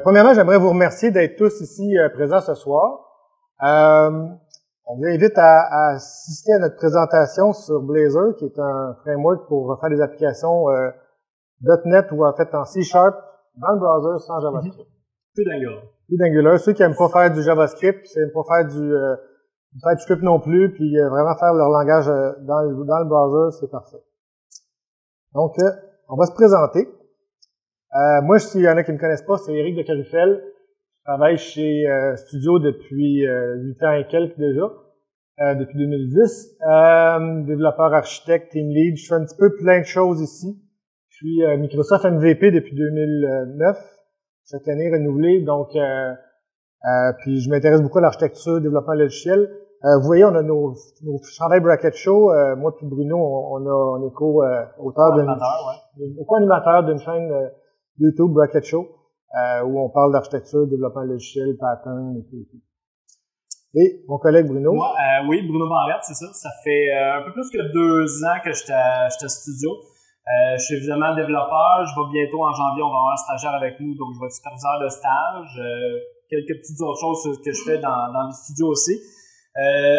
Premièrement, j'aimerais vous remercier d'être tous ici présents ce soir. On vous invite à assister à notre présentation sur Blazor, qui est un framework pour faire des applications .NET ou en fait en C# dans le browser sans JavaScript. Plus d'Angular. Plus d'Angular. Ceux qui aiment pas faire du JavaScript, qui aiment pas faire du TypeScript non plus, puis vraiment faire leur langage dans le browser, c'est parfait. Donc, on va se présenter. Moi, s'il y en a qui me connaissent pas, c'est Éric de Carufel. Je travaille chez Studio depuis 8 ans et quelques déjà, depuis 2010. Développeur, architecte, team lead. Je fais un petit peu plein de choses ici. Je suis Microsoft MVP depuis 2009, chaque année renouvelée. Donc, puis je m'intéresse beaucoup à l'architecture, développement logiciel. Vous voyez, on a nos chandails Bracket Show. Moi puis Bruno, on est co-animateur d'une chaîne YouTube Bracket Show, où on parle d'architecture, développement logiciel, pattern et tout. Et mon collègue Bruno. Moi, oui, Bruno Barrette, c'est ça. Ça fait un peu plus que 2 ans que j'étais à Studio. Je suis évidemment développeur. Je vais bientôt, en janvier, on va avoir un stagiaire avec nous, donc je vais être superviseur de stage. Quelques petites autres choses que je fais dans le studio aussi.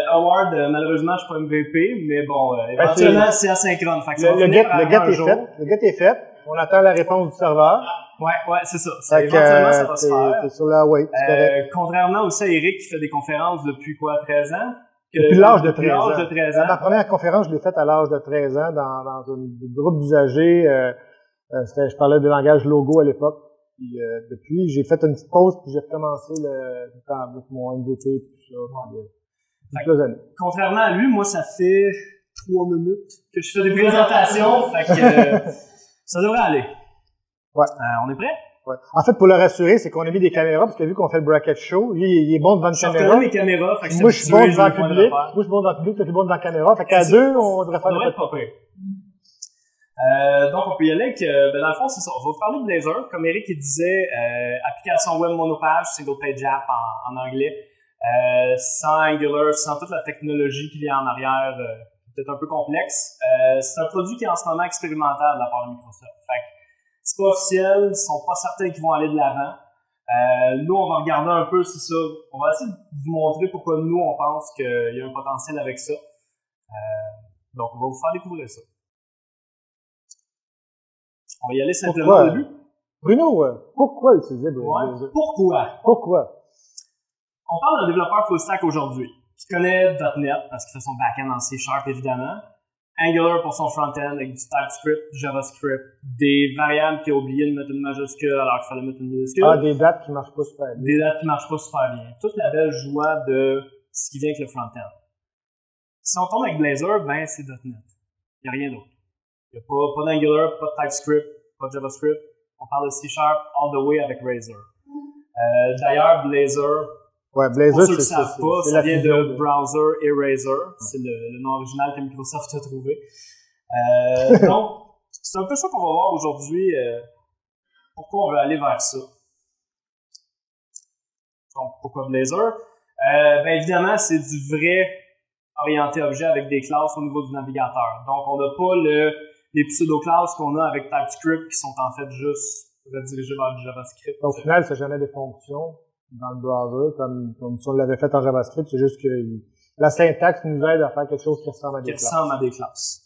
Award, malheureusement, je suis pas MVP, mais bon, éventuellement, c'est asynchrone. Fait que le get est fait. On attend la réponse du serveur. Ouais, c'est ça. Éventuellement, ça va se faire. C'est sur la wait. Contrairement aussi à Eric qui fait des conférennes depuis 13 ans? Depuis l'âge de 13 ans. Ma première conférence, je l'ai faite à l'âge de 13 ans dans un groupe d'usagers. Je parlais de langage Logo à l'époque. Puis depuis, j'ai fait une petite pause puis j'ai recommencé avec mon MVP et tout ça. Contrairement à lui, moi, ça fait 3 minutes que je fais des présentations. Fait que ça devrait aller. Ouais. On est prêt? Ouais. En fait, pour le rassurer, c'est qu'on a mis des caméras, parce que vu qu'on fait le bracket show, lui, il est bon devant une caméra. Mes caméras, fait que moi, je suis bon devant le public. Moi, je suis bon devant le public, toi, tu es bon devant la caméra. Fait qu'à deux, on devrait faire pas pire. Donc, on peut y aller avec, dans le fond, c'est ça. On va vous parler de Blazor. Comme Eric, il disait, application web monopage, single page app en anglais. Sans Angular, sans toute la technologie qui vient en arrière, peut-être un peu complexe. C'est un produit qui est en ce moment expérimental de la part de Microsoft. Fait que c'est pas officiel, ils sont pas certains qu'ils vont aller de l'avant. Nous, on va regarder un peu, c'est ça. On va essayer de vous montrer pourquoi nous, on pense qu'il y a un potentiel avec ça. Donc, on va vous faire découvrir ça. On va y aller simplement au début. Bruno, pourquoi utiliser Blazor? Pourquoi? On parle d'un développeur full stack aujourd'hui qui connaît .NET parce qu'il fait son back-end en C# évidemment, Angular pour son front-end avec du TypeScript, JavaScript, des variables qui ont oublié de mettre une majuscule alors qu'il fallait mettre une minuscule. Des dates qui marchent pas super bien. Toute la belle joie de ce qui vient avec le front-end. Si on tombe avec Blazor, ben c'est .NET. Il n'y a rien d'autre. Il n'y a pas d'Angular, pas de TypeScript, pas de JavaScript. On parle de C# all the way avec Razor. D'ailleurs, Blazor, pour ceux qui ne savent pas, ça vient de Browser Eraser. C'est le nom original que Microsoft a trouvé. Donc, c'est un peu ça qu'on va voir aujourd'hui. Pourquoi on veut aller vers ça. Donc, pourquoi Blazor? Évidemment, c'est du vrai orienté objet avec des classes au niveau du navigateur. Donc, on n'a pas les pseudo-classes qu'on a avec TypeScript qui sont en fait juste redirigées vers du JavaScript. Au final, c'est jamais des fonctions dans le browser, comme si on l'avait fait en JavaScript, c'est juste que la syntaxe nous aide à faire quelque chose qui ressemble à des classes.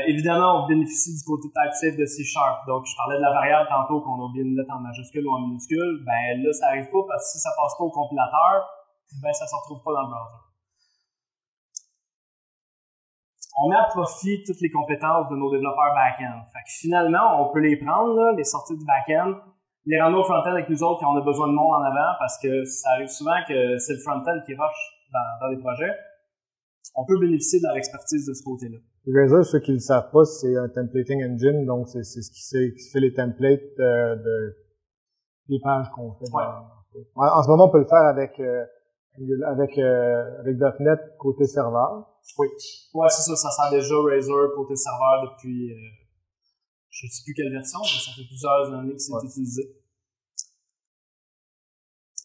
Évidemment, on bénéficie du côté type-safe de C#. Donc, je parlais de la variable tantôt qu'on a oublié de mettre en majuscule ou en minuscule. Ben là, ça arrive pas parce que si ça passe pas au compilateur, ben ça se retrouve pas dans le browser. On met à profit toutes les compétences de nos développeurs back-end. Fait que finalement, on peut les prendre, là, les sorties du back-end, les ramener au front-end avec nous autres quand on a besoin de monde en avant parce que ça arrive souvent que c'est le front-end qui rush dans les projets. On peut bénéficier de leur expertise de ce côté-là. Razor, ceux qui ne le savent pas, c'est un templating engine, donc c'est ce qui fait les templates des pages qu'on fait. Ouais. En ce moment, on peut le faire avec .NET côté serveur. Oui. Ouais, c'est ça. Ça sert déjà Razor côté serveur depuis, je ne sais plus quelle version, mais ça fait plusieurs années que c'est utilisé.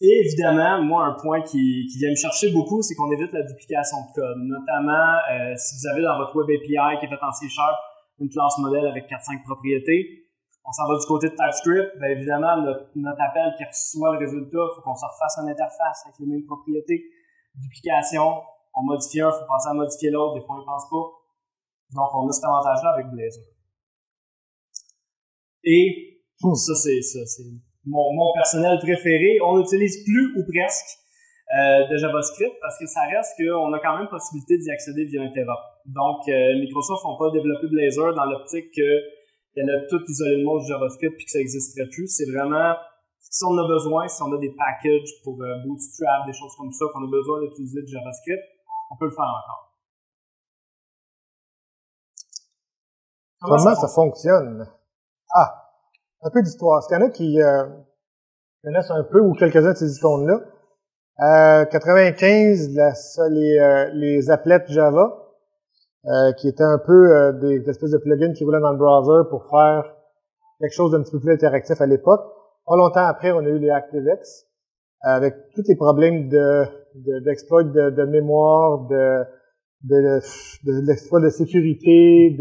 Et évidemment, moi, un point qui vient me chercher beaucoup, c'est qu'on évite la duplication de code. Notamment, si vous avez dans votre Web API qui est fait en C# une classe modèle avec 4-5 propriétés, On s'en va du côté de TypeScript, bien évidemment, notre appel qui reçoit le résultat, il faut qu'on se refasse une interface avec les mêmes propriétés. Duplication, on modifie un, il faut penser à modifier l'autre, des fois on ne pense pas. Donc on a cet avantage-là avec Blazor. Et ça, c'est mon personnel préféré. On n'utilise plus ou presque de JavaScript parce que ça reste qu'on a quand même possibilité d'y accéder via un Terra. Donc Microsoft n'a pas développé Blazor dans l'optique qu'il y en a tout isolément du JavaScript puis que ça n'existerait plus. C'est vraiment, si on a besoin, si on a des packages pour Bootstrap, des choses comme ça, qu'on a besoin d'utiliser du JavaScript, on peut le faire encore. Comment ça fonctionne? Ah, un peu d'histoire. Est-ce qu'il y en a qui connaissent un peu ou quelques-uns de ces icônes-là? 95, les applets Java, qui étaient un peu des espèces de plugins qui roulaient dans le browser pour faire quelque chose d'un petit peu plus interactif à l'époque. Pas longtemps après, on a eu les ActiveX, avec tous les problèmes d'exploit de mémoire, d'exploit de sécurité,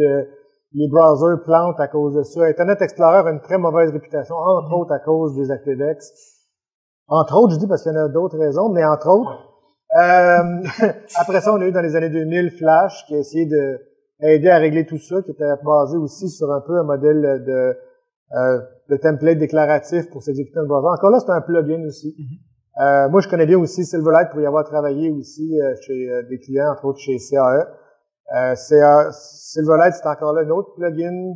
les browsers plantent à cause de ça. Internet Explorer a une très mauvaise réputation, entre autres à cause des ActiveX. Entre autres, je dis parce qu'il y en a d'autres raisons, mais entre autres. Après ça, on a eu dans les années 2000 Flash, qui a essayé d'aider à régler tout ça, qui était basé aussi sur un peu un modèle de template déclaratif pour s'exécuter dans le browser. Encore là, c'est un plugin aussi. Moi, je connais bien aussi Silverlight pour y avoir travaillé aussi chez des clients, entre autres chez CAE. Silverlight, c'est encore là un autre plugin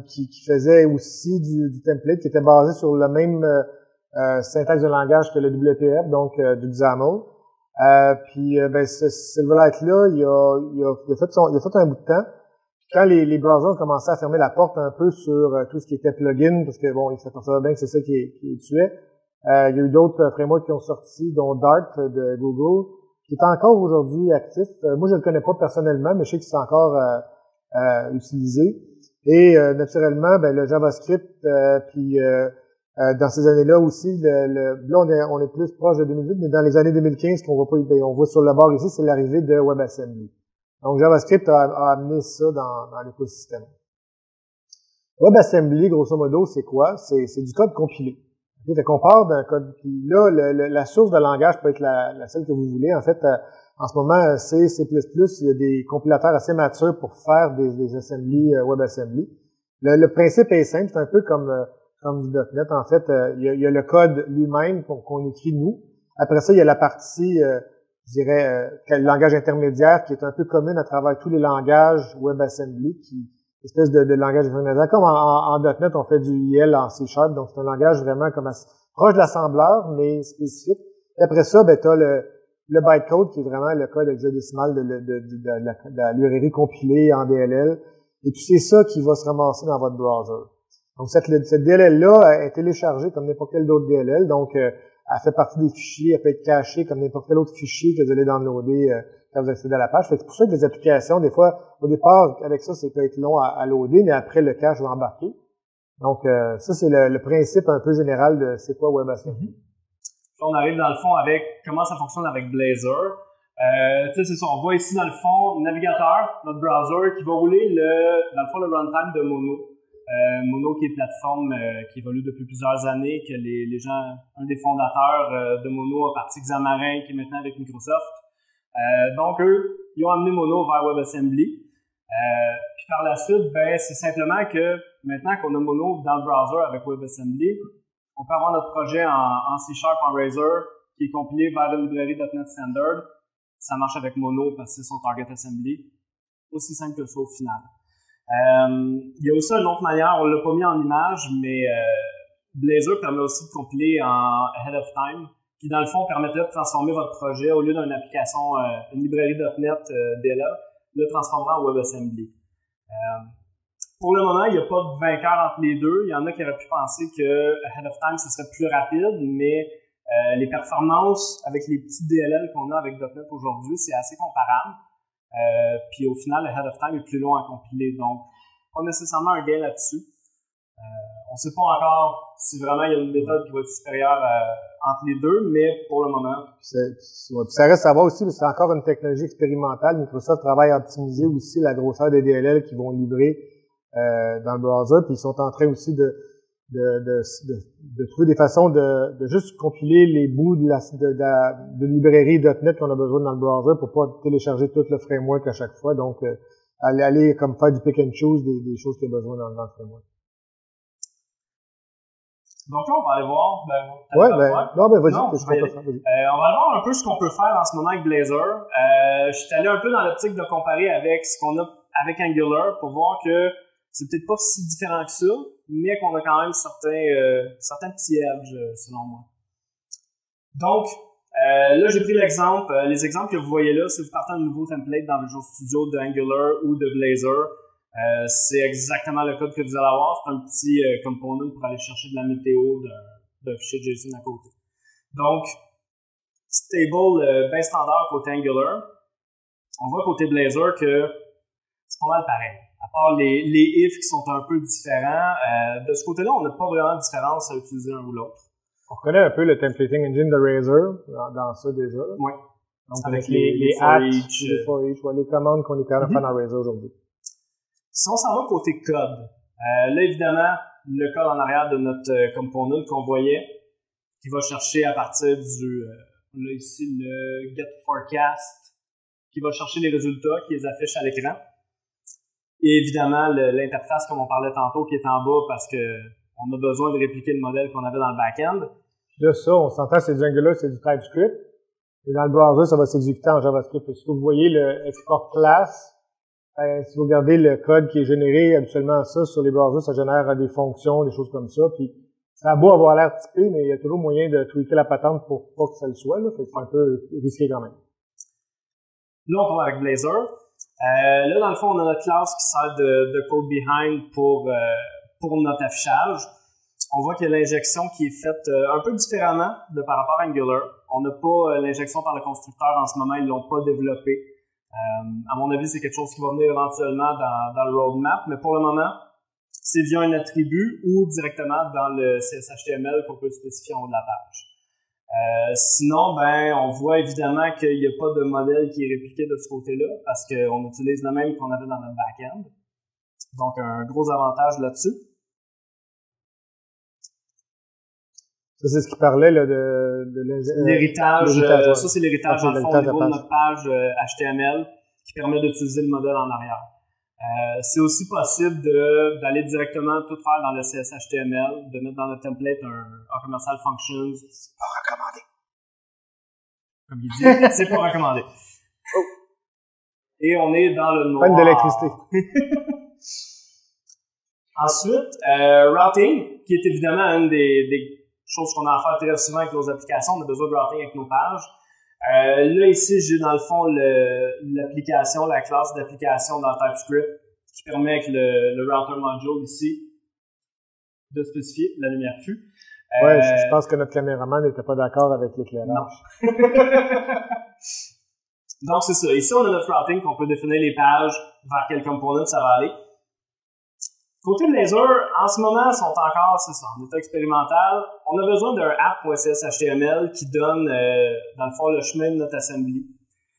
qui faisait aussi du template, qui était basé sur le même syntaxe de langage que le WPF, donc du XAML. Puis ce Silverlight-là, il a fait un bout de temps. Puis quand les browsers ont commencé à fermer la porte un peu sur tout ce qui était plugin, parce que bon, ils s'apercevaient bien que c'est ça qui tuait. Il y a eu d'autres frameworks qui ont sorti, dont Dart de Google, qui est encore aujourd'hui actif. Moi, je le connais pas personnellement, mais je sais qu'il est encore utilisé. Et naturellement, le JavaScript, puis dans ces années-là aussi, là on est plus proche de 2008, mais dans les années 2015, qu'on voit pas, on voit sur le bord ici, c'est l'arrivée de WebAssembly. Donc JavaScript a amené ça dans l'écosystème. WebAssembly, grosso modo, c'est quoi? C'est du code compilé. Fait qu'on part d'un code, puis là, la source de langage peut être la celle que vous voulez. En fait, en ce moment, C++, il y a des compilateurs assez matures pour faire des assemblies, WebAssembly. Le principe est simple, c'est un peu comme du .NET. En fait, il y a le code lui-même qu'on écrit nous. Après ça, il y a la partie, je dirais, le langage intermédiaire qui est un peu commune à travers tous les langages WebAssembly, espèce de langage intermédiaire. Comme en .NET, on fait du IL en C#, donc c'est un langage vraiment comme proche de l'assembleur, mais spécifique. Et après ça, t'as le bytecode qui est vraiment le code hexadécimal de la librairie compilée en DLL. Et puis c'est ça qui va se ramasser dans votre browser. Donc cette DLL-là est téléchargée comme n'importe quel autre DLL, donc elle fait partie des fichiers, elle peut être cachée comme n'importe quel autre fichier que vous allez downloader quand vous accédez à la page. C'est pour ça que les applications, des fois, au départ, avec ça peut être long à loader, mais après le cache va embarquer. Donc ça, c'est le principe un peu général de c'est quoi WebAssembly. On arrive dans le fond avec comment ça fonctionne avec Blazor. C'est ça, on voit ici dans le fond navigateur, notre browser qui va rouler dans le fond le runtime de Mono. Mono qui est une plateforme qui évolue depuis plusieurs années, que les gens, un des fondateurs de Mono a parti Xamarin qui est maintenant avec Microsoft. Donc eux, ils ont amené Mono vers WebAssembly. Puis par la suite, c'est simplement que maintenant qu'on a Mono dans le browser avec WebAssembly, on peut avoir notre projet en C# en Razor qui est compilé vers la librairie .NET Standard. Ça marche avec Mono parce que c'est son target assembly. Aussi simple que ça au final. Il y a aussi une autre manière, on l'a pas mis en image, mais Blazor permet aussi de compiler en ahead of time, qui dans le fond permettrait de transformer votre projet au lieu d'une application, une librairie .NET DLL, le transformer en WebAssembly. Pour le moment, il n'y a pas de vainqueur entre les deux. Il y en a qui auraient pu penser que ahead of time ce serait plus rapide, mais les performances avec les petits DLL qu'on a avec .NET aujourd'hui, c'est assez comparable. Puis au final, le head of time est plus long à compiler, donc pas nécessairement un gain là-dessus. On ne sait pas encore si vraiment il y a une méthode qui va être supérieure entre les deux, mais pour le moment. Ça reste à voir aussi, parce que c'est encore une technologie expérimentale. Microsoft travaille à optimiser aussi la grosseur des DLL qu'ils vont livrer dans le browser, puis ils sont en train aussi de trouver des façons de juste compiler les bouts de librairie .NET qu'on a besoin dans le browser pour pas télécharger tout le framework à chaque fois. Donc, aller comme faire du pick and choose des choses qu'il y a besoin dans le framework. Donc là, on va aller voir. Non, vas-y, on va aller voir un peu ce qu'on peut faire en ce moment avec Blazor. Je suis allé un peu dans l'optique de comparer avec ce qu'on a avec Angular pour voir que c'est peut-être pas si différent que ça, mais qu'on a quand même certains petits edges, selon moi. Donc, là, j'ai pris l'exemple. Les exemples que vous voyez là, si vous partez un nouveau template dans Visual Studio de Angular ou de Blazor, c'est exactement le code que vous allez avoir. C'est un petit component pour aller chercher de la météo d'un fichier JSON à côté. Donc, stable bien standard côté Angular. On voit côté Blazor que c'est pas mal pareil. À part les ifs qui sont un peu différents, de ce côté-là, on n'a pas vraiment de différence à utiliser un ou l'autre. On reconnaît un peu le templating engine de Razor dans ça déjà. Oui. Donc, avec les for each, les commandes qu'on est capable de faire dans Razor aujourd'hui. Si on s'en va côté code, là, évidemment, le code en arrière de notre component qu'on voyait, qui va chercher à partir on a ici le get forecast, qui va chercher les résultats, qui les affiche à l'écran. Et évidemment, l'interface, comme on parlait tantôt, qui est en bas parce que on a besoin de répliquer le modèle qu'on avait dans le back-end. Là, ça, on s'entend, c'est du Angular, c'est du TypeScript. Et dans le browser, ça va s'exécuter en JavaScript. Si vous voyez le export class, si vous regardez le code qui est généré habituellement ça, sur les browsers, ça génère des fonctions, des choses comme ça. Puis ça a beau avoir l'air typé, mais il y a toujours moyen de tweaker la patente pour pas que ça le soit. Là. C'est un peu risqué quand même. Là, on tombe avec Blazor. Là, dans le fond, on a notre classe qui sert de code behind pour notre affichage. On voit qu'il y a l'injection qui est faite un peu différemment par rapport à Angular. On n'a pas l'injection par le constructeur en ce moment, ils l'ont pas développé. À mon avis, c'est quelque chose qui va venir éventuellement dans le roadmap, mais pour le moment, c'est via un attribut ou directement dans le CSHTML qu'on peut spécifier en haut de la page. Sinon, on voit évidemment qu'il n'y a pas de modèle qui est répliqué de ce côté-là parce qu'on utilise le même qu'on avait dans notre back-end. Donc, un gros avantage là-dessus. Ça, c'est ce qui parlait là, l'héritage. Ouais. Ça, c'est l'héritage dans le fond au niveau de notre page HTML qui permet d'utiliser le modèle en arrière. C'est aussi possible d'aller directement tout faire dans le CSHTML, de mettre dans le template un commercial functions. C'est pas recommandé. Comme il dit, c'est pas recommandé. Oh. Et on est dans le noir. Panne d'électricité. Ensuite, routing, qui est évidemment une des choses qu'on a à faire très souvent avec nos applications. On a besoin de routing avec nos pages. Là, ici, j'ai dans le fond l'application, la classe d'application dans TypeScript qui permet avec le router module ici de spécifier la lumière fut. Ouais, je pense que notre caméraman n'était pas d'accord avec l'éclairage. Non. Donc, c'est ça. Ici, on a notre routing qu'on peut définir les pages vers quel component ça va aller. Côté Blazor, en ce moment, sont encore, c'est ça, en état expérimental. On a besoin d'un app.cshtml qui donne, dans le fond, le chemin de notre assembly.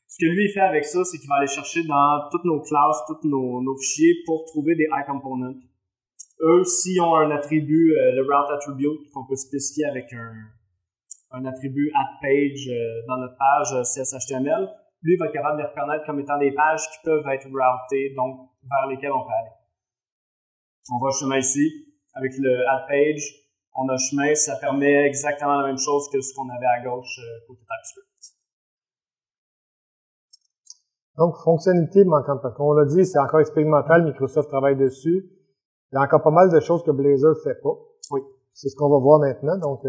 Ce que lui, il fait avec ça, c'est qu'il va aller chercher dans toutes nos classes, tous nos fichiers pour trouver des iComponents. Eux, s'ils ont un attribut, le route attribute, qu'on peut spécifier avec un attribut @page dans notre page CSHTML, lui, il va être capable de les reconnaître comme étant des pages qui peuvent être routées, donc vers lesquelles on peut aller. On va chemin ici, avec le @page, on a un chemin, ça permet exactement la même chose que ce qu'on avait à gauche côté TypeScript. Donc, fonctionnalité manquante, parce qu'on l'a dit, c'est encore expérimental, Microsoft travaille dessus. Il y a encore pas mal de choses que Blazor fait pas. Oui. C'est ce qu'on va voir maintenant, donc...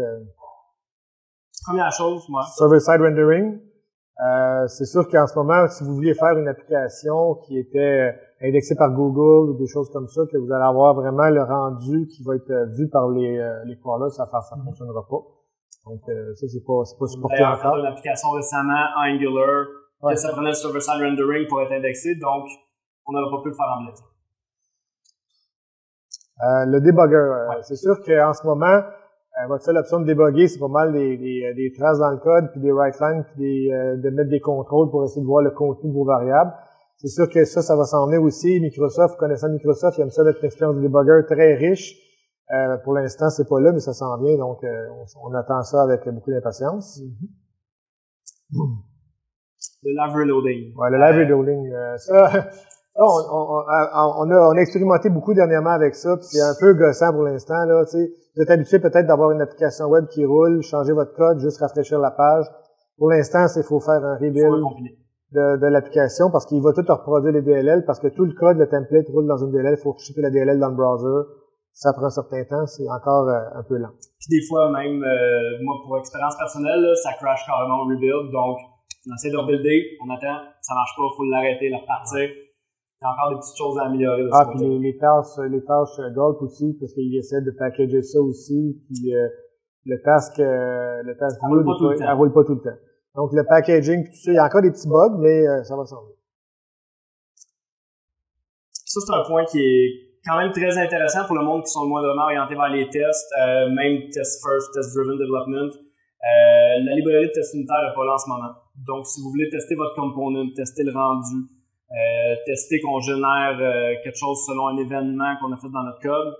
Première chose, moi. Server-side rendering. C'est sûr qu'en ce moment, si vous vouliez faire une application qui était indexée par Google ou des choses comme ça, que vous allez avoir vraiment le rendu qui va être vu par les crawlers, ça fonctionnera pas. Donc, ça, c'est pas supporté encore. On a fait une application récemment, Angular, que ça prenait le server-side rendering pour être indexé, donc on n'aurait pas pu le faire en Blazor. Le debugger, c'est sûr qu'en ce moment, votre seule option de débugger, c'est pas mal des traces dans le code, puis des write lines, puis de mettre des contrôles pour essayer de voir le contenu de vos variables. C'est sûr que ça va s'en venir aussi. Microsoft, connaissant Microsoft, ils aiment ça mettre une expérience de debugger très riche. Pour l'instant, c'est pas là, mais ça s'en vient, donc on attend ça avec beaucoup d'impatience. Le live reloading. Ouais, le live reloading, ça, on a expérimenté beaucoup dernièrement avec ça, puis c'est un peu gossant pour l'instant, là, tu sais. Vous êtes habitué peut-être d'avoir une application web qui roule, changer votre code, juste rafraîchir la page. Pour l'instant, il faut faire un rebuild de l'application parce qu'il va tout reproduire les DLL parce que tout le code, le template roule dans une DLL, il faut shipper la DLL dans le browser. Ça prend un certain temps, c'est encore un peu lent. Puis des fois, même, moi, pour expérience personnelle, là, ça crash carrément au rebuild, donc on essaie de rebuilder, on attend, ça marche pas, faut l'arrêter, le repartir. Il y a encore des petites choses à améliorer. Puis les tâches Gulp aussi, parce qu'ils essaient de packager ça aussi, puis le task roule pas tout le temps. Elle roule pas tout le temps. Donc le packaging, tout ça, il y a encore des petits bugs, mais ça va s'en venir. Ça, c'est un point qui est quand même très intéressant pour le monde qui sont le moins orientés vers les tests, même test first, test driven development. La librairie de test unitaire n'est pas là en ce moment. Donc, si vous voulez tester votre component, tester le rendu, tester qu'on génère quelque chose selon un événement qu'on a fait dans notre code,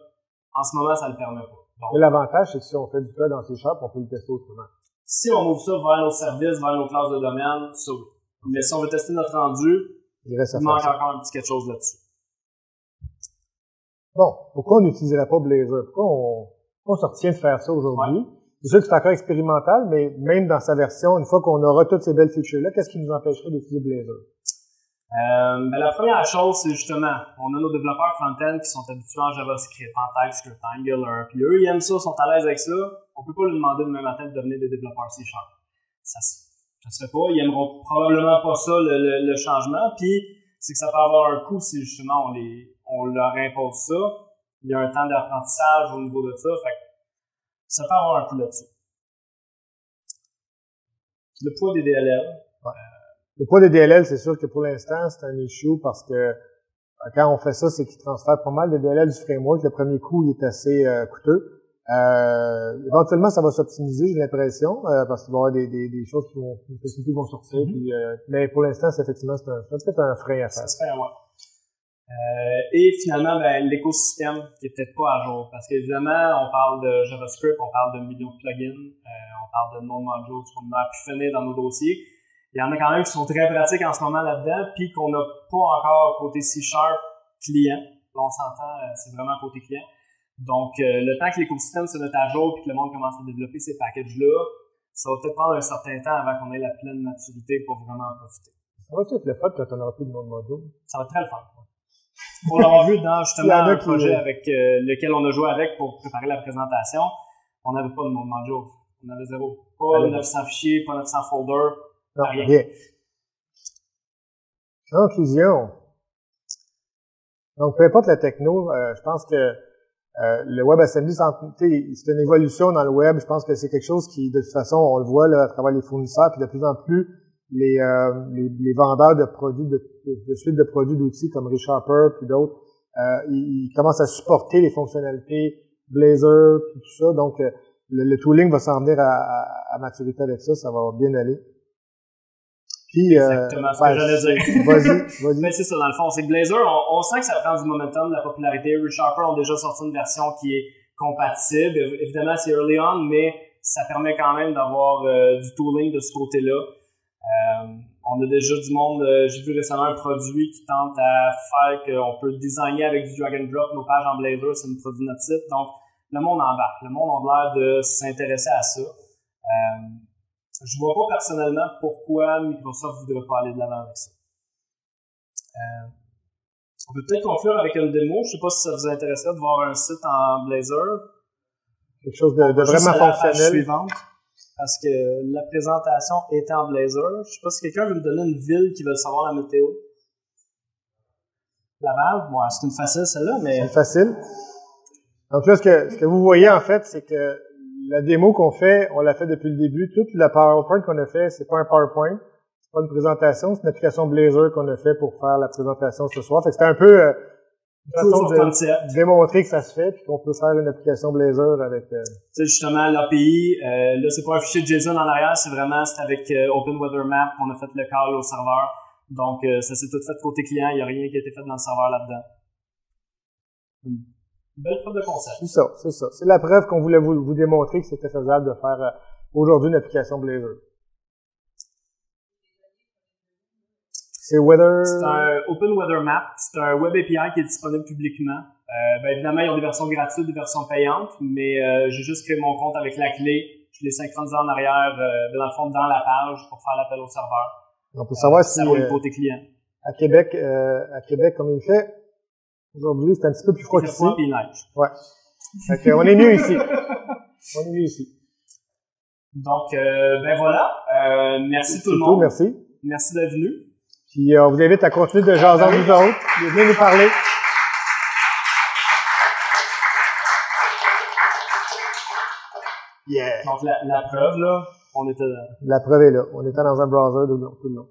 en ce moment, ça le permet pas. Donc, et l'avantage, c'est que si on fait du code en C#, on peut le tester autrement. Si on ouvre ça vers nos services, vers nos classes de domaine, ça oui. Mais si on veut tester notre rendu, il manque encore un petit quelque chose là-dessus. Bon, pourquoi on n'utiliserait pas Blazor? Pourquoi on se retient de faire ça aujourd'hui? Ouais. C'est sûr que c'est encore expérimental, mais même dans sa version, une fois qu'on aura toutes ces belles features-là, qu'est-ce qui nous empêcherait d'utiliser Blazor? La première chose, c'est justement, on a nos développeurs front-end qui sont habitués en JavaScript, en TypeScript, en Angular, puis eux, ils aiment ça, sont à l'aise avec ça. On peut pas leur demander demain matin de devenir des développeurs C#. Ça se fait pas. Ils aimeront probablement pas ça, le changement. Puis, c'est que ça peut avoir un coût si justement on leur impose ça. Il y a un temps d'apprentissage au niveau de ça. Fait que ça peut avoir un coût là-dessus. Le poids des DLL. Le poids des DLL, c'est sûr que pour l'instant, c'est un issue parce que quand on fait ça, c'est qu'ils transfèrent pas mal de DLL du framework. Le premier coup, il est assez coûteux. Éventuellement, ça va s'optimiser, j'ai l'impression, parce qu'il va y avoir des choses des facilités qui vont sortir. Puis, mais pour l'instant, c'est effectivement, c'est peut-être un frein à faire. Ça se fait, ouais. Et finalement, l'écosystème qui est peut-être pas à jour. Parce qu'évidemment, on parle de JavaScript, on parle de millions de plugins, on parle de node modules qu'on a pu finir dans nos dossiers. Il y en a quand même qui sont très pratiques en ce moment là-dedans, puis qu'on n'a pas encore côté C# client. Là, on s'entend, c'est vraiment côté client. Donc, le temps que l'écosystème se mette à jour puis que le monde commence à développer ces packages-là, ça va peut-être prendre un certain temps avant qu'on ait la pleine maturité pour vraiment en profiter. Ça va être le fun quand on aura plus de node module. Ça va être très le fun. On l'aura vu dans justement un projet avec lequel on a joué avec pour préparer la présentation. On n'avait pas de node module. On avait zéro. Pas 900 fichiers, pas 900 folders. Non, rien. Conclusion. Donc, peu importe la techno, je pense que le WebAssembly, c'est une évolution dans le web. Je pense que c'est quelque chose qui, de toute façon, on le voit là, à travers les fournisseurs, puis de plus en plus, les vendeurs de produits, de suites de produits d'outils comme ReSharper puis d'autres, ils commencent à supporter les fonctionnalités Blazor puis tout ça. Donc, le tooling va s'en venir à maturité avec ça. Ça va bien aller. Puis, exactement ce que j'allais dire. Vas-y. Mais c'est ça, dans le fond. C'est Blazor, on sent que ça prend du momentum, de la popularité. ReSharper ont déjà sorti une version qui est compatible. Évidemment, c'est early on, mais ça permet quand même d'avoir du tooling de ce côté-là. On a déjà du monde, j'ai vu récemment un produit qui tente à faire qu'on peut designer avec du drag and drop nos pages en Blazor, c'est une produit de notre site. Donc, le monde embarque. Le monde a l'air de s'intéresser à ça. Je vois pas personnellement pourquoi Microsoft voudrait pas aller de l'avant avec ça. On peut peut-être conclure avec une démo. Je sais pas si ça vous intéresserait de voir un site en Blazor. Quelque chose de vraiment fonctionnel. Suivante, parce que la présentation est en Blazor. Je sais pas si quelqu'un veut me donner une ville qui veut savoir la météo. Laval? Ouais, c'est une facile celle-là, mais... C'est facile. Donc là, ce que vous voyez en fait, c'est que la démo qu'on fait, on l'a fait depuis le début. Toute la PowerPoint qu'on a fait, c'est pas un PowerPoint, c'est pas une présentation, c'est une application Blazor qu'on a fait pour faire la présentation ce soir. Fait que c'était un peu une façon de démontrer que ça se fait, puis qu'on peut faire une application Blazor avec... C'est justement l'API. Là, c'est pas un fichier JSON en arrière, c'est avec Open Weather Map qu'on a fait le call au serveur. Donc, ça s'est tout fait côté client. Il n'y a rien qui a été fait dans le serveur là-dedans. Une belle preuve de concept. C'est ça, c'est ça. C'est la preuve qu'on voulait vous démontrer que c'était faisable de faire aujourd'hui une application Blazor. C'est Weather... C'est un Open Weather Map. C'est un Web API qui est disponible publiquement. Évidemment, ils ont des versions gratuites, des versions payantes, mais j'ai juste créé mon compte avec la clé. Je l'ai synchronisé en arrière, dans le fond, dans la page pour faire l'appel au serveur. On peut savoir si... Ça roule côté client. À Québec, comme il fait, aujourd'hui, c'est un petit peu plus froid qu'ici. Il neige. Ouais. Fait que, on est mieux ici. On est mieux ici. Donc, voilà. Merci tout le monde. Merci. Merci d'être venu. Puis on vous invite à continuer de jaser entre vous autres. Venez nous parler. Yeah. Donc la preuve, là, on était... La preuve est là. On était dans un browser tout le long.